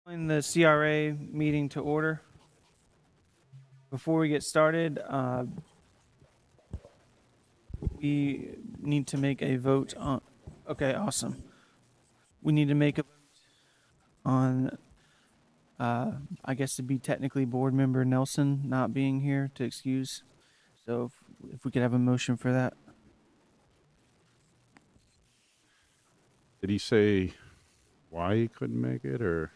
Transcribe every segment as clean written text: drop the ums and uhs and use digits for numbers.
In the CRA meeting to order. Before we get started, we need to make a vote on, okay, awesome. We need to make a vote on, I guess to be technically board member Nelson not being here to excuse. So if we could have a motion for that. Did he say why he couldn't make it, or?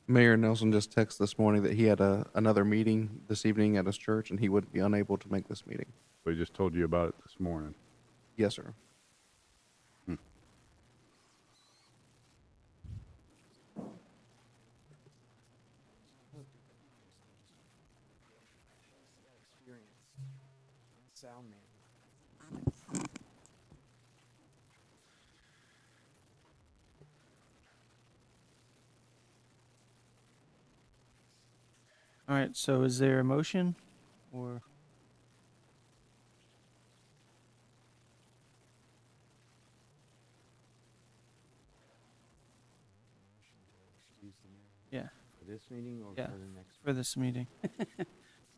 Mayor Nelson just texted this morning that he had another meeting this evening at his church and he would be unable to make this meeting. We just told you about it this morning. Yes, sir. Sound man. All right, so is there a motion or? Yeah, For this meeting or Yeah. for the next? for this meeting.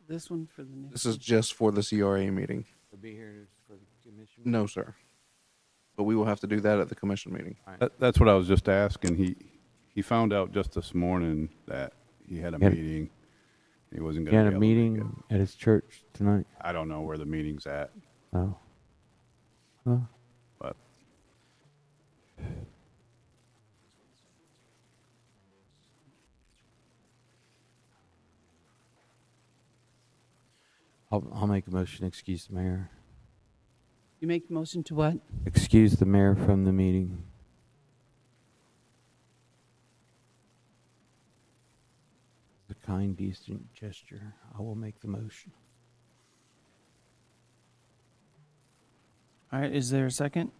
This one for the next. This is just for the CRA meeting. To be here for the commission? No, sir. But we will have to do that at the commission meeting. All right. That's what I was just asking. He found out just this morning that he had a He had- meeting. He wasn't He going had to a be able to make meeting at his church tonight. it. I don't know where the meeting's at, Oh. Well, but I'll make a motion to excuse the mayor. You make the motion to what? Excuse the mayor from the meeting. A kind, decent gesture. I will make the motion. All right, is there a second?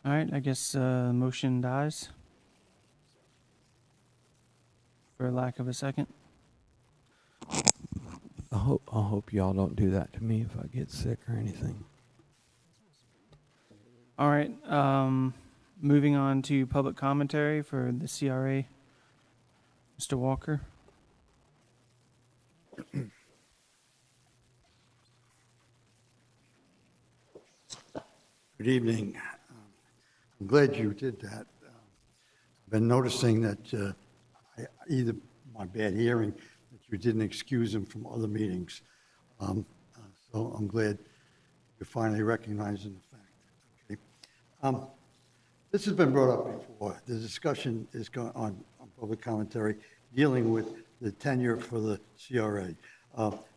All right, I guess motion dies for lack of a second. I hope y'all don't do that to me if I get sick or anything. All right, moving on to public commentary for the CRA. Mr. Walker. Good evening. I'm glad you did that. I've been noticing that either my bad hearing, that you didn't excuse him from other meetings. So I'm glad you're finally recognizing the fact. Okay. This has been brought up before. The discussion is going on public commentary dealing with the tenure for the CRA.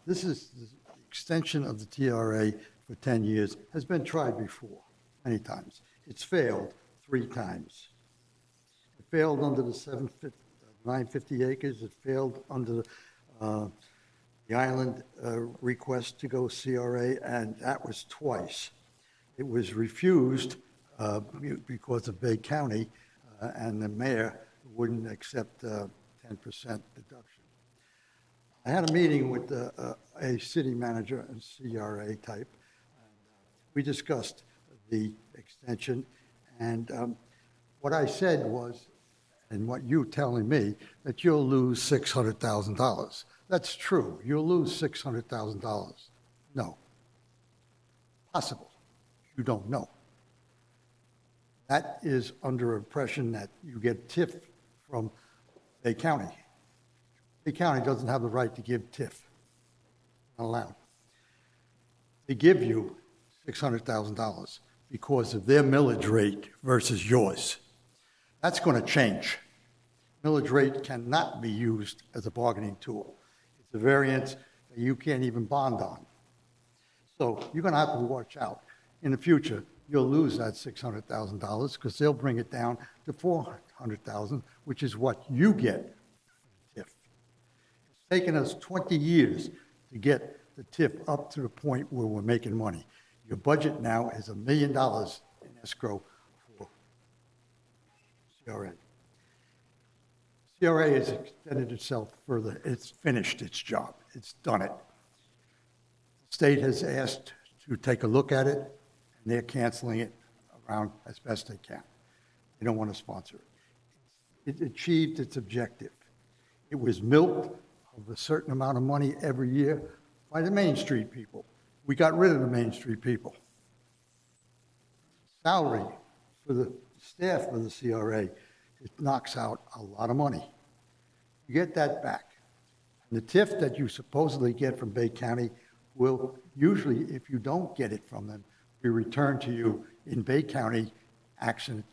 This is the extension of the TRA for 10 years, has been tried before, many times. It's failed 3 times. It failed under the 950 acres. It failed under the island request to go CRA, and that was twice. It was refused because of Bay County, and the mayor wouldn't accept 10% deduction. I had a meeting with a city manager and CRA type. We discussed the extension, and what I said was, and what you telling me, that you'll lose $600,000. That's true. You'll lose $600,000. No. Possible. You don't know. That is under impression that you get TIF from Bay County. Bay County doesn't have the right to give TIF. Not allowed. They give you $600,000 because of their millage rate versus yours. That's going to change. Millage rate cannot be used as a bargaining tool. It's a variance that you can't even bond on. So you're going to have to watch out. In the future, you'll lose that $600,000 because they'll bring it down to $400,000, which is what you get for TIF. It's taken us 20 years to get the TIF up to the point where we're making money. Your budget now is $1 million in escrow for CRA. CRA has extended itself further. It's finished its job. It's done it. The state has asked to take a look at it, and they're canceling it around as best they can. They don't want to sponsor it. It achieved its objective. It was milked of a certain amount of money every year by the Main Street people. We got rid of the Main Street people. Salary for the staff of the CRA, it knocks out a lot of money. You get that back. And the TIF that you supposedly get from Bay County will usually, if you don't get it from them, be returned to you in Bay County action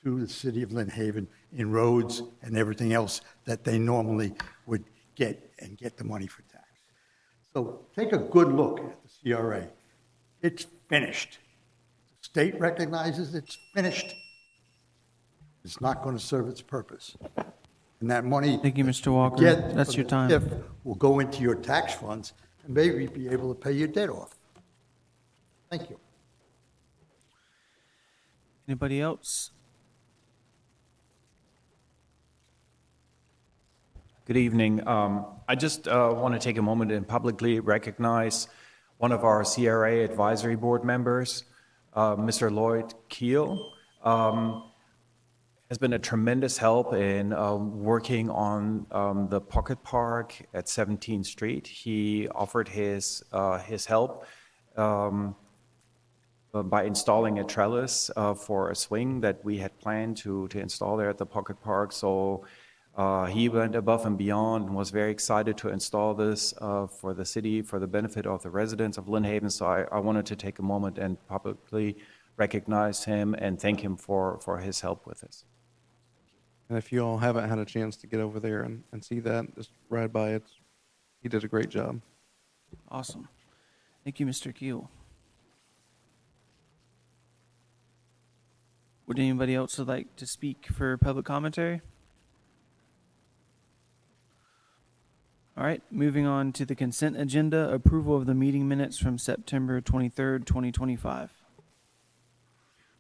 to the city of Lynn Haven in roads and everything else that they normally would get and get the money for tax. So take a good look at the CRA. It's finished. The state recognizes it's finished. It's not going to serve its purpose. And that money. Thank you, Mr. Walker. Get That's from your the time. TIF will go into your tax funds and maybe be able to pay your debt off. Thank you. Anybody else? Good evening. I just want to take a moment and publicly recognize one of our CRA advisory board members, Mr. Lloyd Keel. Has been a tremendous help in working on the Pocket Park at 17th Street. He offered his help by installing a trellis for a swing that we had planned to install there at the Pocket Park. So he went above and beyond and was very excited to install this for the city, for the benefit of the residents of Lynn Haven. So I wanted to take a moment and publicly recognize him and thank him for his help with this. And if you all haven't had a chance to get over there and see that, just ride by it. He did a great job. Awesome. Thank you, Mr. Keel. Would anybody else like to speak for public commentary? All right, moving on to the consent agenda, approval of the meeting minutes from September 23rd, 2025.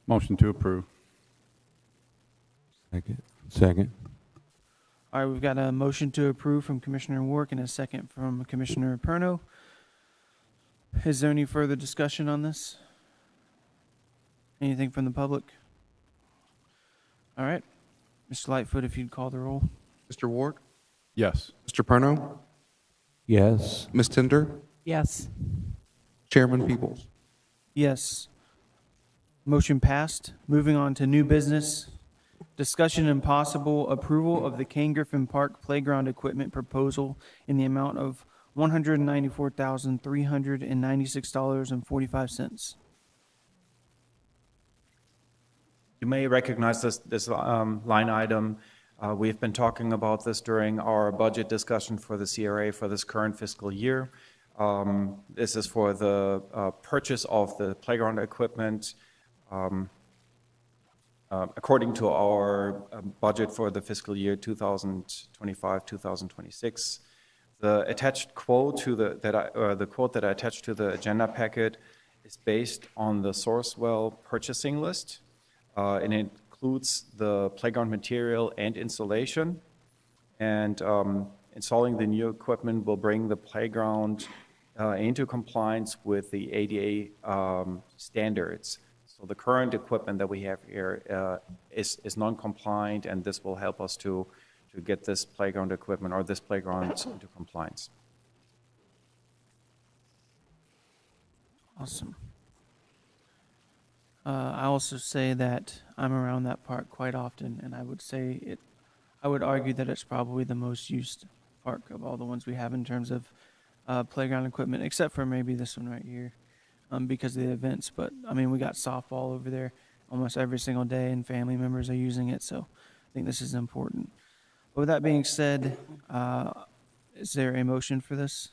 Motion to approve. Second. All right, we've got a motion to approve from Commissioner Wark and a second from Commissioner Perno. Is there any further discussion on this? Anything from the public? All right, Mr. Lightfoot, if you'd call the roll. Mr. Ward, Yes. Mr. Perno, Yes. Ms. Tender, Yes. Chairman Peoples. Yes. Motion passed. Moving on to new business. Discussion and possible approval of the Kane Griffin Park playground equipment proposal in the amount of $194,396.45. You may recognize this line item. We've been talking about this during our budget discussion for the CRA for this current fiscal year. This is for the purchase of the playground equipment according to our budget for the fiscal year 2025-2026. The attached quote the quote that I attached to the agenda packet is based on the Sourcewell purchasing list, and it includes the playground material and installation. And installing the new equipment will bring the playground into compliance with the ADA standards. So the current equipment that we have here is non-compliant, and this will help us to get this playground equipment or this playground into compliance. Awesome. I also say that I'm around that park quite often, and I would argue that it's probably the most used park of all the ones we have in terms of playground equipment, except for maybe this one right here, because of the events. But I mean, we got softball over there almost every single day, and family members are using it. So I think this is important. But with that being said, is there a motion for this?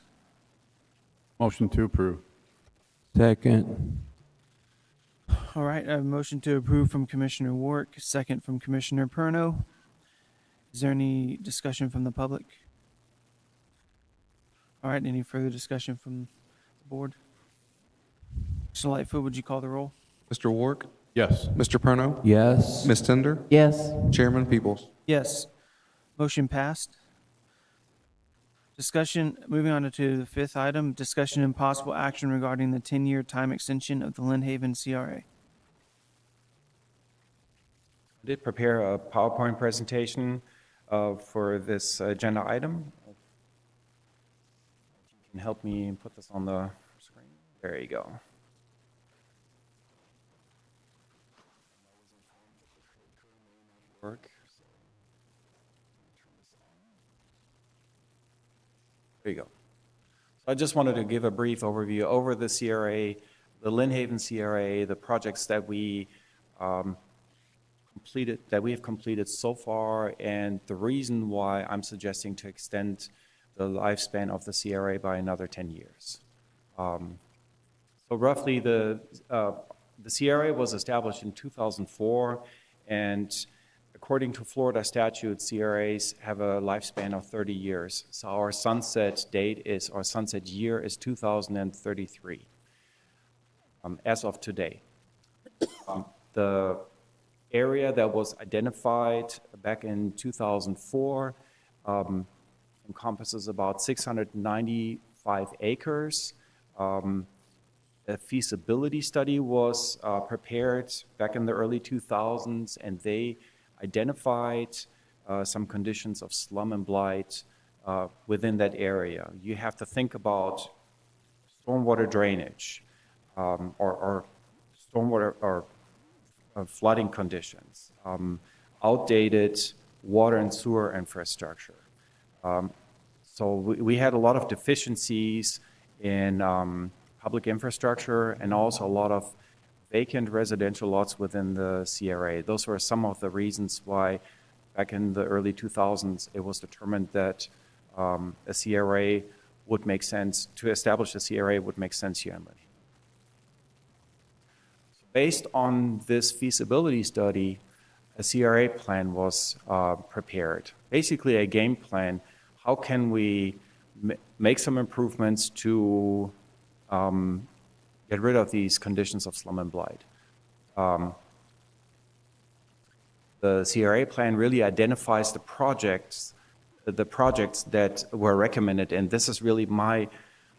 Motion to approve. Second. All right, I have a motion to approve from Commissioner Wark, second from Commissioner Perno. Is there any discussion from the public? All right, any further discussion from the board? Mr. Lightfoot, would you call the roll? Mr. Ward, Yes. Mr. Perno, Yes. Ms. Tender, Yes. Chairman Peoples. Yes. Motion passed. Moving on to the fifth item, discussion and possible action regarding the 10-year time extension of the Lynn Haven CRA. I did prepare a PowerPoint presentation for this agenda item. If you can help me put this on the screen. There you go. Work. There you go. So I just wanted to give a brief overview over the CRA, the Lynn Haven CRA, the projects that we have completed so far, and the reason why I'm suggesting to extend the lifespan of the CRA by another 10 years. So roughly, the CRA was established in 2004, and according to Florida statute, CRAs have a lifespan of 30 years. So our sunset year is 2033, as of today. The area that was identified back in 2004 encompasses about 695 acres. A feasibility study was prepared back in the early 2000s, and they identified some conditions of slum and blight within that area. You have to think about stormwater drainage or stormwater or flooding conditions, outdated water and sewer infrastructure. So we had a lot of deficiencies in public infrastructure and also a lot of vacant residential lots within the CRA. Those were some of the reasons why back in the early 2000s it was determined that a CRA would make sense, to establish a CRA would make sense here in Lynn. Based on this feasibility study, a CRA plan was prepared. Basically a game plan. How can we make some improvements to get rid of these conditions of slum and blight? The CRA plan really identifies the projects that were recommended, and this is really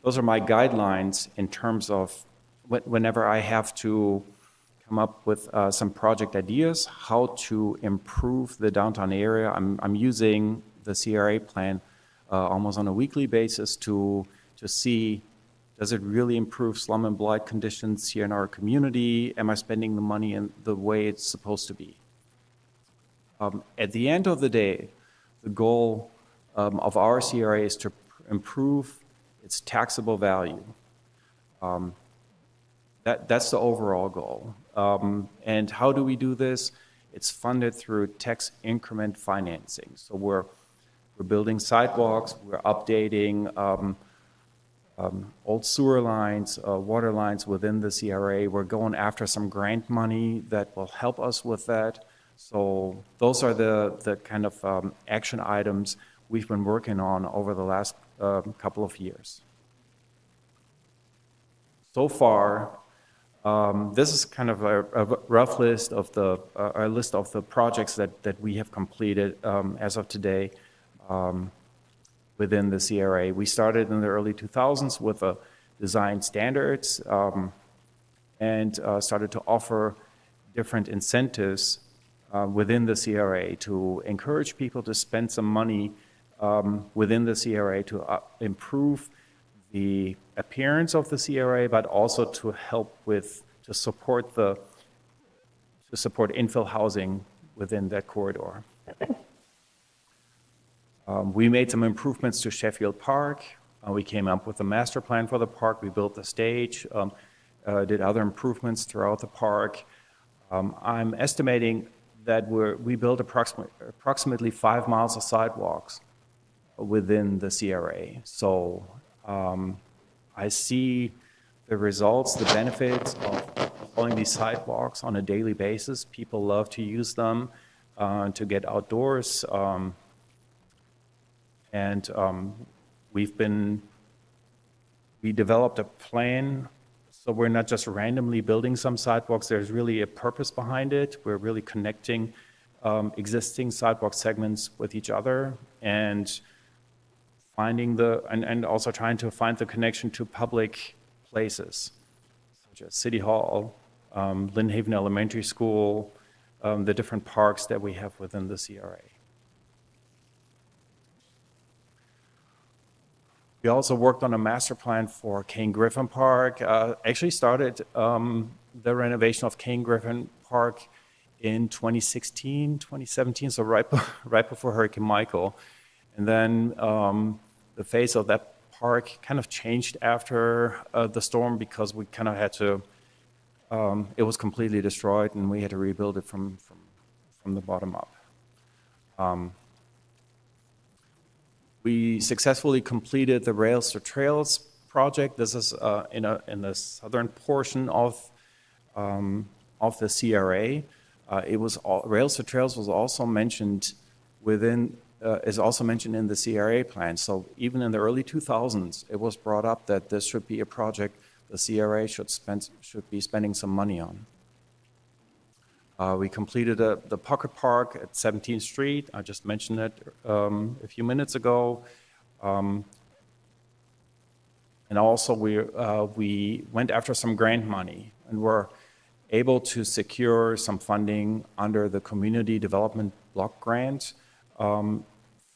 those are my guidelines in terms of whenever I have to come up with some project ideas, how to improve the downtown area. I'm using the CRA plan almost on a weekly basis to see, does it really improve slum and blight conditions here in our community? Am I spending the money in the way it's supposed to be? At the end of the day, the goal of our CRA is to improve its taxable value. That's the overall goal. And how do we do this? It's funded through tax increment financing. So we're building sidewalks, we're updating old sewer lines, water lines within the CRA. We're going after some grant money that will help us with that. So those are the kind of action items we've been working on over the last couple of years. So far, this is kind of a rough list of the projects that we have completed as of today within the CRA. We started in the early 2000s with design standards and started to offer different incentives within the CRA to encourage people to spend some money within the CRA to improve the appearance of the CRA, but also to help to support infill housing within that corridor. We made some improvements to Sheffield Park. We came up with a master plan for the park. We built the stage, did other improvements throughout the park. I'm estimating that we built approximately 5 miles of sidewalks within the CRA. So I see the results, the benefits of following these sidewalks on a daily basis. People love to use them to get outdoors. We developed a plan, so we're not just randomly building some sidewalks. There's really a purpose behind it. We're really connecting existing sidewalk segments with each other and finding and also trying to find the connection to public places, such as City Hall, Lynn Haven Elementary School, the different parks that we have within the CRA. We also worked on a master plan for Kane Griffin Park. Actually started the renovation of Kane Griffin Park in 2016, 2017, so right before Hurricane Michael. And then the face of that park kind of changed after the storm because we kind of had to, it was completely destroyed and we had to rebuild it from the bottom up. We successfully completed the Rails to Trails project. This is in the southern portion of the CRA. Rails to Trails was also mentioned is also mentioned in the CRA plan. So even in the early 2000s, it was brought up that this should be a project the CRA should be spending some money on. We completed the Pocket Park at 17th Street. I just mentioned it a few minutes ago. And also we went after some grant money and were able to secure some funding under the Community Development Block Grant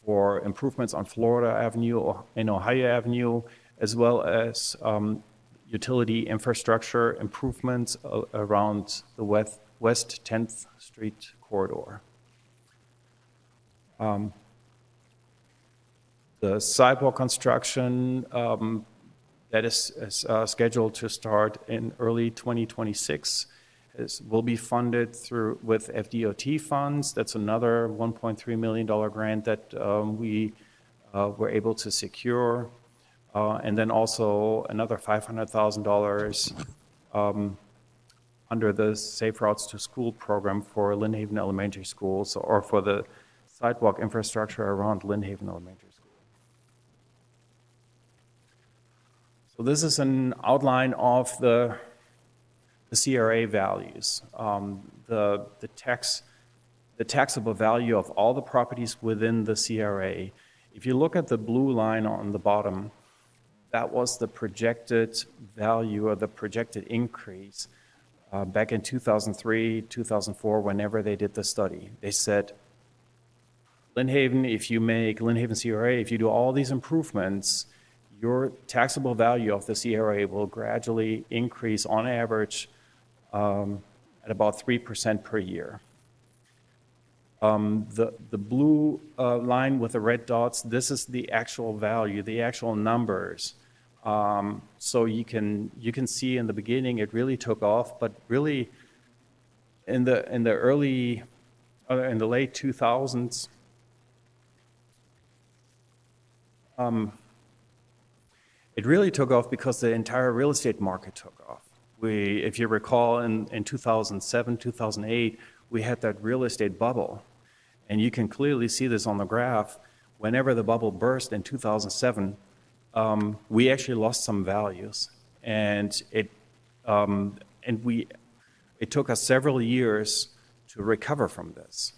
for improvements on Florida Avenue and Ohio Avenue, as well as utility infrastructure improvements around the West 10th Street corridor. The sidewalk construction that is scheduled to start in early 2026 will be funded with FDOT funds. That's another $1.3 million grant that we were able to secure. And then also another $500,000 under the Safe Routes to School program for Lynn Haven Elementary School, or for the sidewalk infrastructure around Lynn Haven Elementary School. So this is an outline of the CRA values. The taxable value of all the properties within the CRA. If you look at the blue line on the bottom, that was the projected value or the projected increase back in 2003, 2004, whenever they did the study. They said, Lynn Haven, if you make Lynn Haven CRA, if you do all these improvements, your taxable value of the CRA will gradually increase on average at about 3% per year. The blue line with the red dots, this is the actual value, the actual numbers. So you can see in the beginning it really took off, but really in the late 2000s, it really took off because the entire real estate market took off. If you recall, in 2007, 2008, we had that real estate bubble. And you can clearly see this on the graph. Whenever the bubble burst in 2007, we actually lost some values. And it took us several years to recover from this.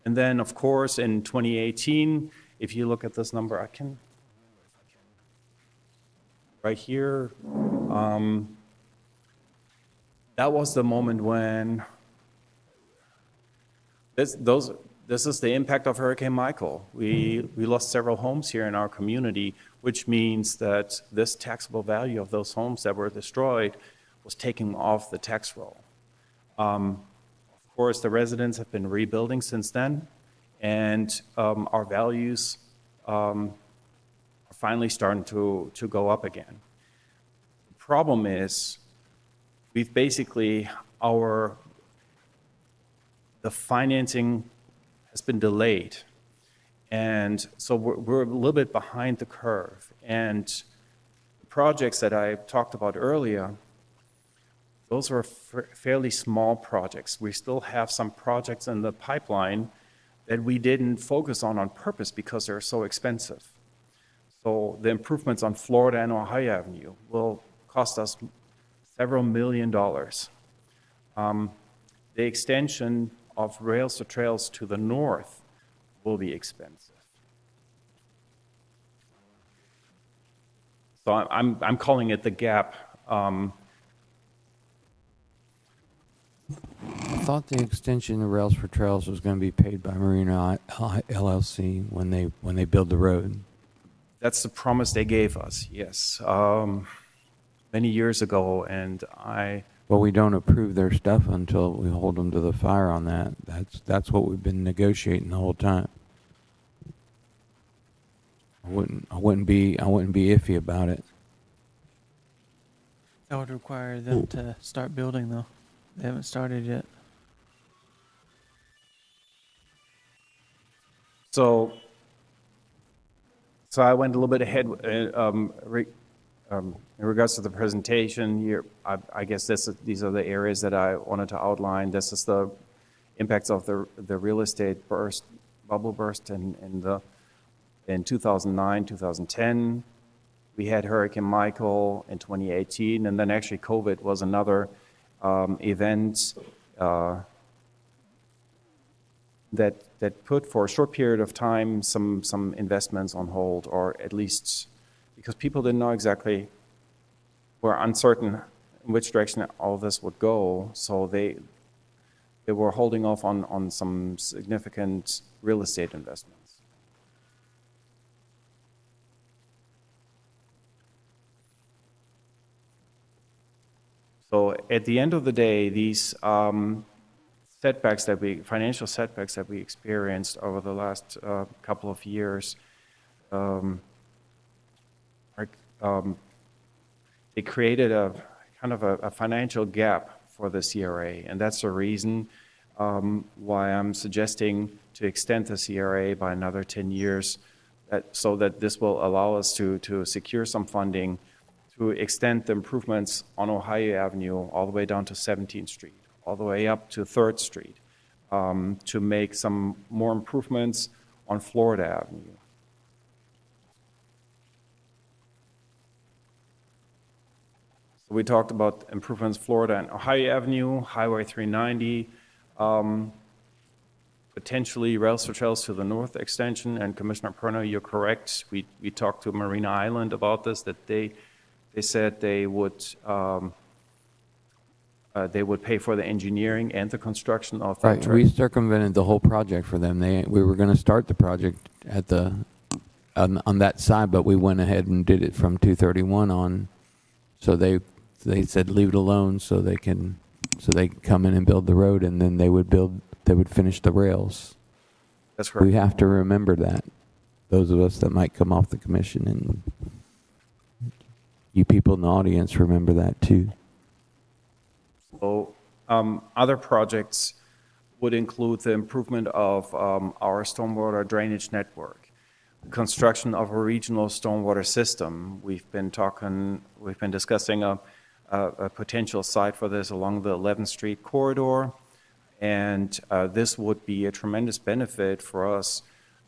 And then, of course, in 2018, if you look at this number, right here, that was the moment when this is the impact of Hurricane Michael. We lost several homes here in our community, which means that this taxable value of those homes that were destroyed was taken off the tax roll. Of course, the residents have been rebuilding since then, and our values are finally starting to go up again. The problem is we've basically, the financing has been delayed. And so we're a little bit behind the curve. And the projects that I talked about earlier, those were fairly small projects. We still have some projects in the pipeline that we didn't focus on purpose because they're so expensive. So the improvements on Florida and Ohio Avenue will cost us several $1 million. The extension of Rails to Trails to the north will be expensive. So I'm calling it the gap. I thought the extension of Rails for Trails was going to be paid by Marina LLC when they build the road. That's the promise they gave us, yes, many years ago, and Well, we don't approve their stuff until we hold them to the fire on that. That's what we've been negotiating the whole time. I wouldn't be iffy about it. That would require them to start building, though. They haven't started yet. So I went a little bit ahead in regards to the presentation here. I guess these are the areas that I wanted to outline. This is the impacts of the real estate bubble burst in 2009, 2010. We had Hurricane Michael in 2018, and then actually COVID was another event that put for a short period of time some investments on hold, or at least because people didn't know exactly, were uncertain in which direction all this would go, so they were holding off on some significant real estate investments. So at the end of the day, these financial setbacks that we experienced over the last couple of years, they created a kind of a financial gap for the CRA, and that's the reason why I'm suggesting to extend the CRA by another 10 years, so that this will allow us to secure some funding to extend the improvements on Ohio Avenue all the way down to 17th Street, all the way up to 3rd Street, to make some more improvements on Florida Avenue. So we talked about improvements Florida and Ohio Avenue, Highway 390, potentially Rails for Trails to the north extension. And Commissioner Perno, you're correct. We talked to Marina Island about this, that they said they would pay for the engineering and the construction of that Right. track. We circumvented the whole project for them. We were going to start the project at on that side, but we went ahead and did it from 231 on. So they said leave it alone so they can come in and build the road, and then they would finish the rails. That's correct. We have to remember that. Those of us that might come off the commission, and you people in the audience, remember that too. So other projects would include the improvement of our stormwater drainage network, construction of a regional stormwater system. We've been discussing a potential site for this along the 11th Street corridor, and this would be a tremendous benefit for us,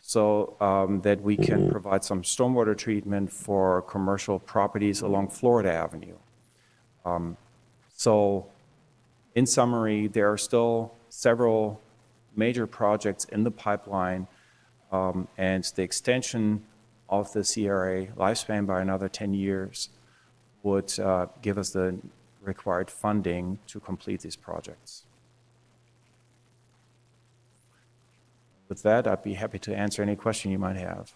so that we can provide some stormwater treatment for commercial properties along Florida Avenue. So in summary, there are still several major projects in the pipeline, and the extension of the CRA lifespan by another 10 years would give us the required funding to complete these projects. With that, I'd be happy to answer any question you might have.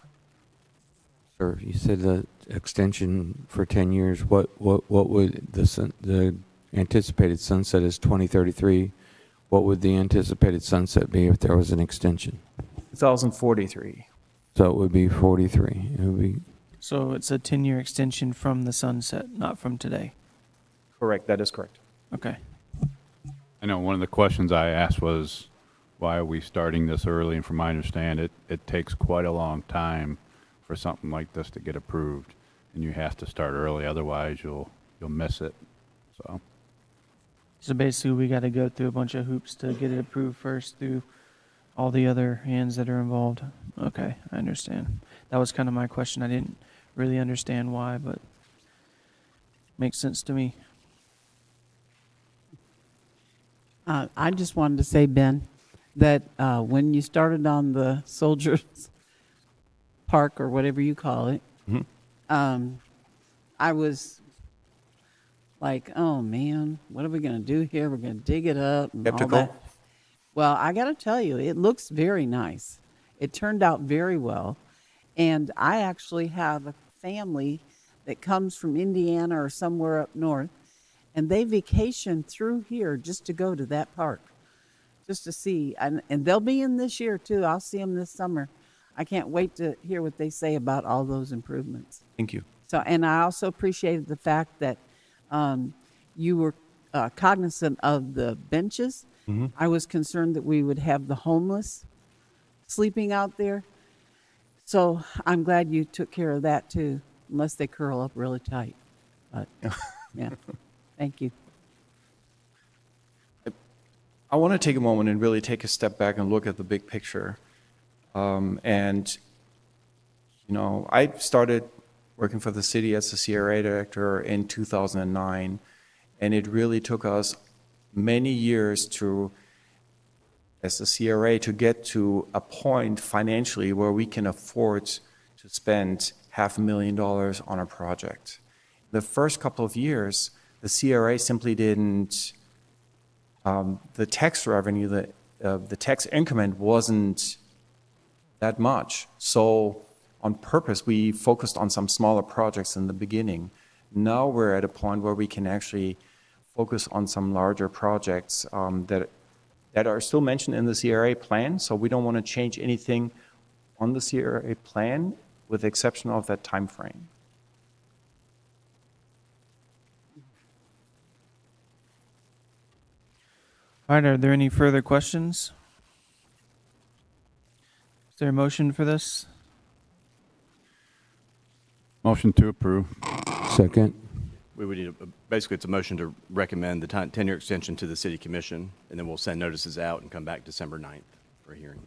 Sir, you said the extension for 10 years. What would the anticipated sunset is 2033? What would the anticipated sunset be if there was an extension? 2043. So it would be 43. It would be. So it's a 10-year extension from the sunset, not from today. Correct, that is correct. Okay. I know one of the questions I asked was, why are we starting this early? And from my understanding, it takes quite a long time for something like this to get approved, and you have to start early, otherwise you'll miss it. So basically, we got to go through a bunch of hoops to get it approved first through all the other hands that are involved. Okay, I understand. That was kind of my question. I didn't really understand why, but makes sense to me. I just wanted to say, Ben, that when you started on the Soldiers Park or whatever you call it, I was like, oh man, what are we going to do here? We're going to dig it up and all Skeptical? that. Well, I got to tell you, it looks very nice. It turned out very well. And I actually have a family that comes from Indiana or somewhere up north, and they vacation through here just to go to that park, just to see. And they'll be in this year too. I'll see them this summer. I can't wait to hear what they say about all those improvements. Thank you. So, and I also appreciated the fact that you were cognizant of the benches. I was concerned that we would have the homeless sleeping out there. So I'm glad you took care of that too, unless they curl up really tight. But yeah, thank you. I want to take a moment and really take a step back and look at the big picture. And, you know, I started working for the city as the CRA director in 2009, and it really took us many years to, as the CRA, to get to a point financially where we can afford to spend $500,000 on a project. The first couple of years, the CRA simply didn't, the tax revenue, the tax increment wasn't that much. So on purpose, we focused on some smaller projects in the beginning. Now we're at a point where we can actually focus on some larger projects that are still mentioned in the CRA plan. So we don't want to change anything on the CRA plan with the exception of that time frame. All right, are there any further questions? Is there a motion for this? Motion to approve. Second. We would need, basically, it's a motion to recommend the 10-year extension to the city commission, and then we'll send notices out and come back December 9th for a hearing.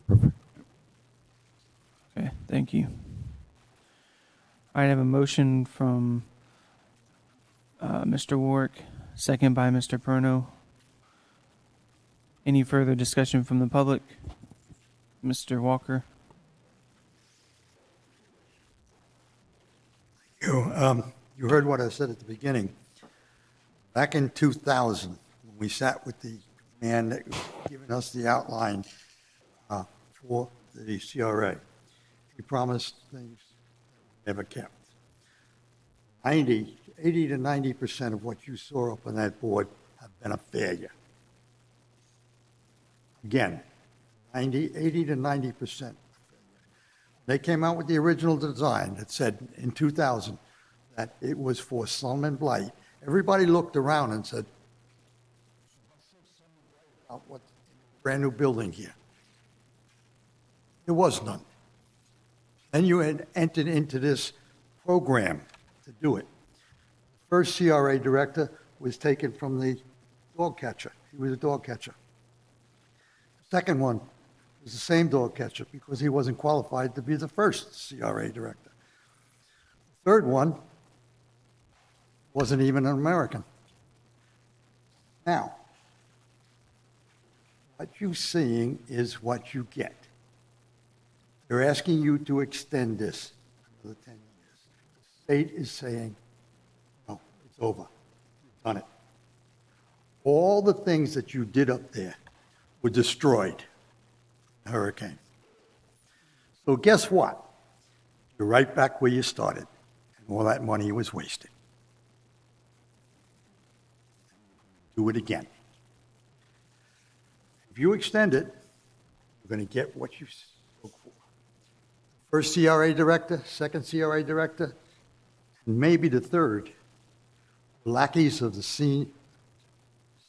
Perfect. Okay, thank you. I have a motion from Mr. Warwick, second by Mr. Perno. Any further discussion from the public? Mr. Walker? You heard what I said at the beginning. Back in 2000, when we sat with the man that was giving us the outline for the CRA, he promised things never kept. 80 to 90% of what you saw up on that board have been a failure. Again, 80 to 90%. They came out with the original design that said in 2000 that it was for slum and blight. Everybody looked around and said, "What brand new building here?" There was none. Then you had entered into this program to do it. The first CRA director was taken from the dog catcher. He was a dog catcher. The second one was the same dog catcher because he wasn't qualified to be the first CRA director. The third one wasn't even an American. Now, what you're seeing is what you get. They're asking you to extend this for the 10 years. The state is saying, no, it's over. You've done it. All the things that you did up there were destroyed in the hurricane. So guess what? You're right back where you started, and all that money was wasted. Do it again. If you extend it, you're going to get what you spoke for. First CRA director, second CRA director, and maybe the third, lackeys of the city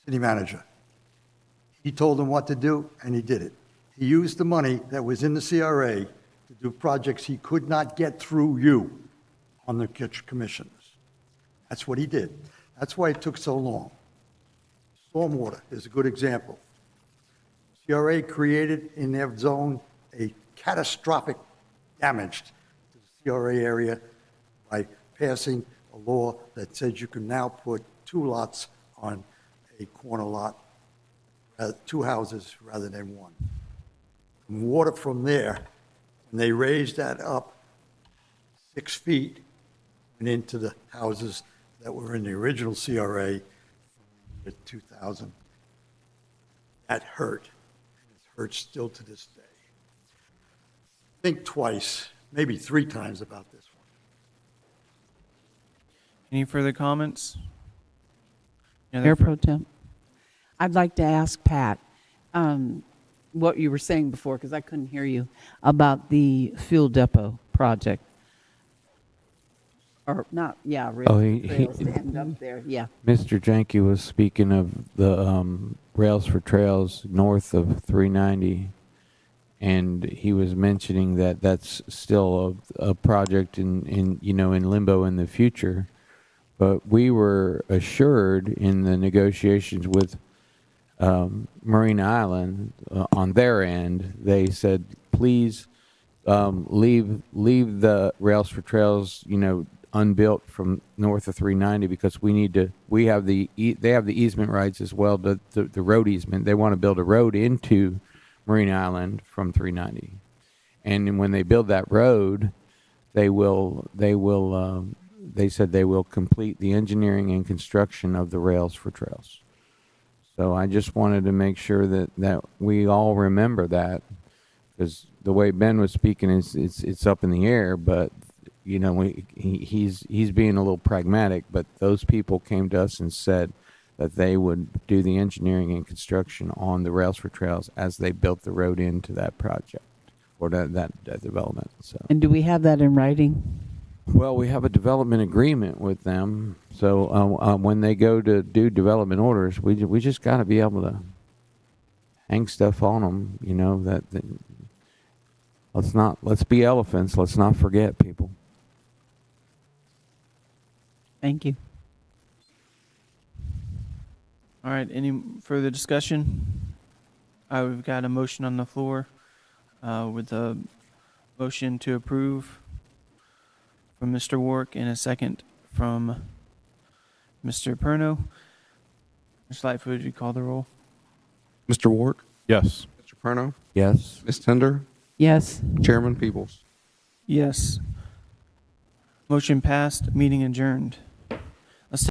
manager. He told them what to do, and he did it. He used the money that was in the CRA to do projects he could not get through you on the commissioners. That's what he did. That's why it took so long. Stormwater is a good example. CRA created in their zone a catastrophic damage to the CRA area by passing a law that said you can now put 2 lots on a corner lot, 2 houses rather than 1. And water from there, when they raised that up 6 feet, went into the houses that were in the original CRA in 2000. That hurt. It hurts still to this day. Think twice, maybe 3 times about this one. Any further comments? Any other Mayor fir- Pro Tem, I'd like to ask Pat what you were saying before, because I couldn't hear you, about the fuel depot project. Or not, yeah, rails, Oh, he- trails to end up there, yeah. Mr. Jenke was speaking of the Rails for Trails north of 390, and he was mentioning that that's still a project in limbo in the future. But we were assured in the negotiations with Marine Island on their end, they said, please leave the Rails for Trails, unbuilt from north of 390 because they have the easement rights as well, the road easement. They want to build a road into Marine Island from 390. And when they build that road, they said they will complete the engineering and construction of the Rails for Trails. So I just wanted to make sure that we all remember that, because the way Ben was speaking it's up in the air, but he's being a little pragmatic. But those people came to us and said that they would do the engineering and construction on the Rails for Trails as they built the road into that project or that development. So. And do we have that in writing? Well, we have a development agreement with them, so when they go to do development orders, we just got to be able to hang stuff on them. That let's be elephants. Let's not forget people. Thank you. All right, any further discussion? We've got a motion on the floor with a motion to approve from Mr. Warwick and a second from Mr. Perno. Mr. Lightfoot, would you call the roll? Mr. Wark, Yes. Mr. Perno, Yes. Ms. Tender, Yes. Chairman Peebles. Yes. Motion passed, meeting adjourned.